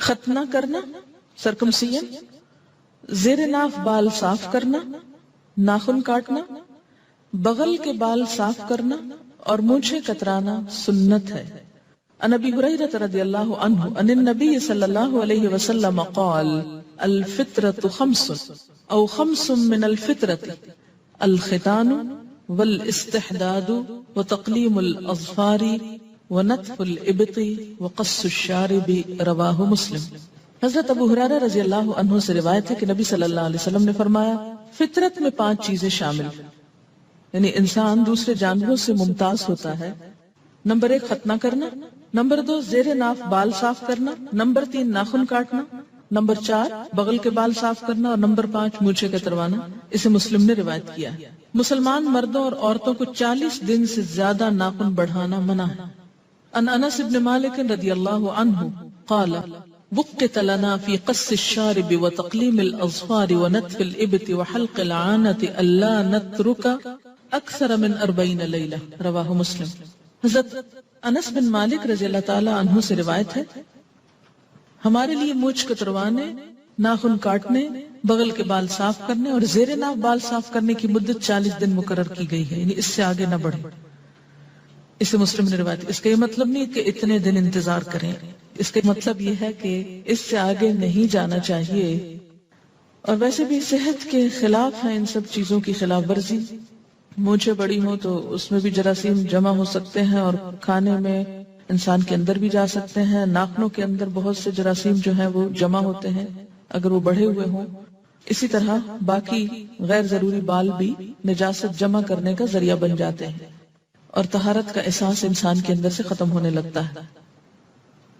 ختنہ کرنا سرکمسیشن، زیر ناف بال صاف کرنا، ناخن کاٹنا، بغل کے بال صاف کرنا اور مونچھیں کترانا سنت ہے۔ عن ابی ہریرہ رضی اللہ عنہ عن النبی صلی اللہ علیہ وسلم قال الفطرۃ خمس او خمس من الفطرۃ الختان والاستحداد وتقلیم الاظفار ونتف الابط وقص الشارب، رواہ مسلم۔ حضرت ابو ہریرہ رضی اللہ عنہ سے روایت ہے کہ نبی صلی اللہ علیہ وسلم نے فرمایا فطرت میں 5 چیزیں شامل، یعنی انسان دوسرے جانوروں سے ممتاز ہوتا ہے۔ نمبر 1 ختنہ کرنا، نمبر 2 زیر ناف بال صاف کرنا، نمبر 3 ناخن کاٹنا، نمبر 4 بغل کے بال صاف کرنا اور نمبر 5 مونچھیں کتروانا۔ اسے مسلم نے روایت کیا ہے۔ مسلمان مردوں اور عورتوں کو 40 دن سے زیادہ ناخن بڑھانا منع ہے۔ عن انس بن مالک رضی اللہ عنہ قال وقت لنا في قص الشارب وتقليم الأظفار ونتف الإبط وحلق العانة ألا نترك أكثر من 40 ليلة، رواہ مسلم۔ حضرت انس بن مالک رضی اللہ تعالی عنہ سے روایت ہے ہمارے لیے مونچھ کتروانے، ناخن کاٹنے، بغل کے بال صاف کرنے اور زیر ناف بال صاف کرنے کی مدت 40 دن مقرر کی گئی ہے، یعنی اس سے آگے نہ بڑھے۔ اسے مسلم نے روایت کی۔ اس کا یہ مطلب نہیں کہ اتنے دن انتظار کریں، اس کا مطلب یہ ہے کہ اس سے آگے نہیں جانا چاہیے۔ اور ویسے بھی صحت کے خلاف ہے ان سب چیزوں کی خلاف ورزی۔ مونچھیں بڑی ہوں تو اس میں بھی جراثیم جمع ہو سکتے ہیں اور کھانے میں انسان کے اندر بھی جا سکتے ہیں۔ ناخنوں کے اندر بہت سے جراثیم جو ہیں وہ جمع ہوتے ہیں اگر وہ بڑھے ہوئے ہوں۔ اسی طرح باقی غیر ضروری بال بھی نجاست جمع کرنے کا ذریعہ بن جاتے ہیں اور طہارت کا احساس انسان کے اندر سے ختم ہونے لگتا ہے۔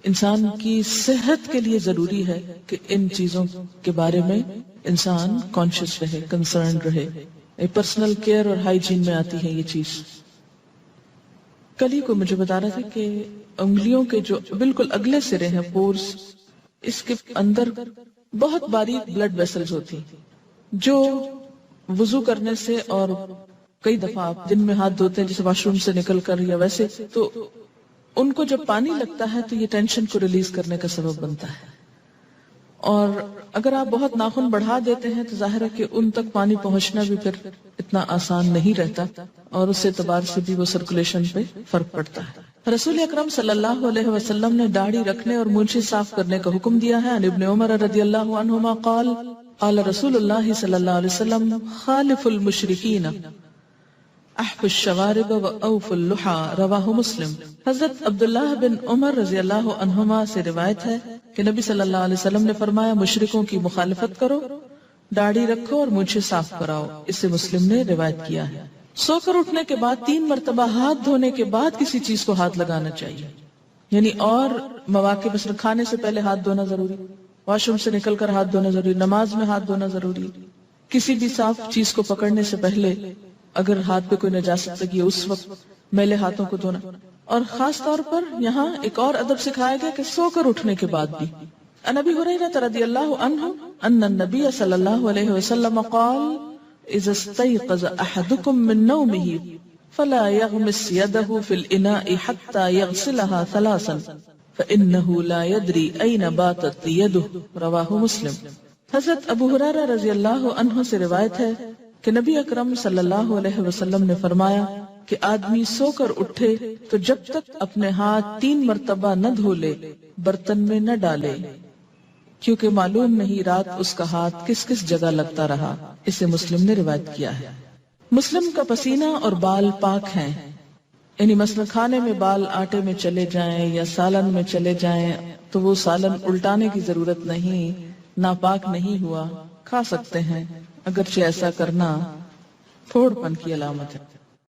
انسان کی صحت کے لیے ضروری ہے کہ ان چیزوں کے بارے میں انسان کانشیس رہے، کنسرن رہے۔ پرسنل کیئر اور ہائیجین میں آتی ہے یہ چیز۔ کل ہی کو مجھے بتا رہا تھا کہ انگلیوں کے جو بالکل اگلے سرے ہیں پورس، اس کے اندر بہت باریک بلڈ ویسلز ہوتی ہیں جو وضو کرنے سے اور کئی دفعہ آپ دن میں ہاتھ دھوتے ہیں جیسے واش روم سے نکل کر یا ویسے، تو ان کو جب پانی لگتا ہے تو یہ ٹینشن کو ریلیز کرنے کا سبب بنتا ہے۔ اور اگر آپ بہت ناخن بڑھا دیتے ہیں تو ظاہر ہے کہ ان تک پانی پہنچنا بھی پھر اتنا آسان نہیں رہتا اور اس اعتبار سے بھی وہ سرکولیشن پہ فرق پڑتا ہے۔ رسول اکرم صلی اللہ علیہ وسلم نے داڑھی رکھنے اور مونچھیں صاف کرنے کا حکم دیا ہے۔ عن ابن عمر رضی اللہ عنہما قال قال رسول اللہ صلی اللہ علیہ وسلم خالف المشرکین احف الشوارب و اوف اللحى، رواہ مسلم۔ حضرت عبداللہ بن عمر رضی اللہ عنہما سے روایت ہے کہ نبی صلی اللہ علیہ وسلم نے فرمایا مشرکوں کی مخالفت کرو، داڑھی رکھو اور مونچھیں صاف کراؤ۔ اسے مسلم نے روایت کیا ہے۔ سو کر اٹھنے کے بعد 3 مرتبہ ہاتھ دھونے کے بعد کسی چیز کو ہاتھ لگانا چاہیے، یعنی اور مواقع مثلا کھانے سے پہلے ہاتھ دھونا ضروری، واش روم سے نکل کر ہاتھ دھونا ضروری، نماز میں ہاتھ دھونا ضروری، کسی بھی صاف چیز کو پکڑنے سے پہلے اگر ہاتھ پہ کوئی نجاست لگی ہے اس وقت میلے ہاتھوں کو دھونا۔ اور خاص طور پر یہاں ایک اور ادب سکھایا گیا کہ سو کر اٹھنے کے بعد بھی۔ عن ابی ہریرہ رضی اللہ عنہ ان النبی صلی اللہ علیہ وسلم قال اذا استيقظ احدكم من نومه فلا يغمس يده في الاناء حتى يغسلها 3 فانه لا يدري اين باتت يده، رواہ مسلم۔ حضرت ابو ہریرہ رضی اللہ عنہ سے روایت ہے کہ نبی اکرم صلی اللہ علیہ وسلم نے فرمایا کہ آدمی سو کر اٹھے تو جب تک اپنے ہاتھ 3 مرتبہ نہ دھو لے برتن میں نہ ڈالے، کیونکہ معلوم نہیں رات اس کا ہاتھ کس کس جگہ لگتا رہا۔ اسے مسلم نے روایت کیا ہے۔ مسلم کا پسینہ اور بال پاک ہیں، یعنی مثلا کھانے میں بال آٹے میں چلے جائیں یا سالن میں چلے جائیں تو وہ سالن الٹانے کی ضرورت نہیں، ناپاک نہیں ہوا، کھا سکتے ہیں، اگرچہ ایسا کرنا پھوڑ پن کی علامت ہے۔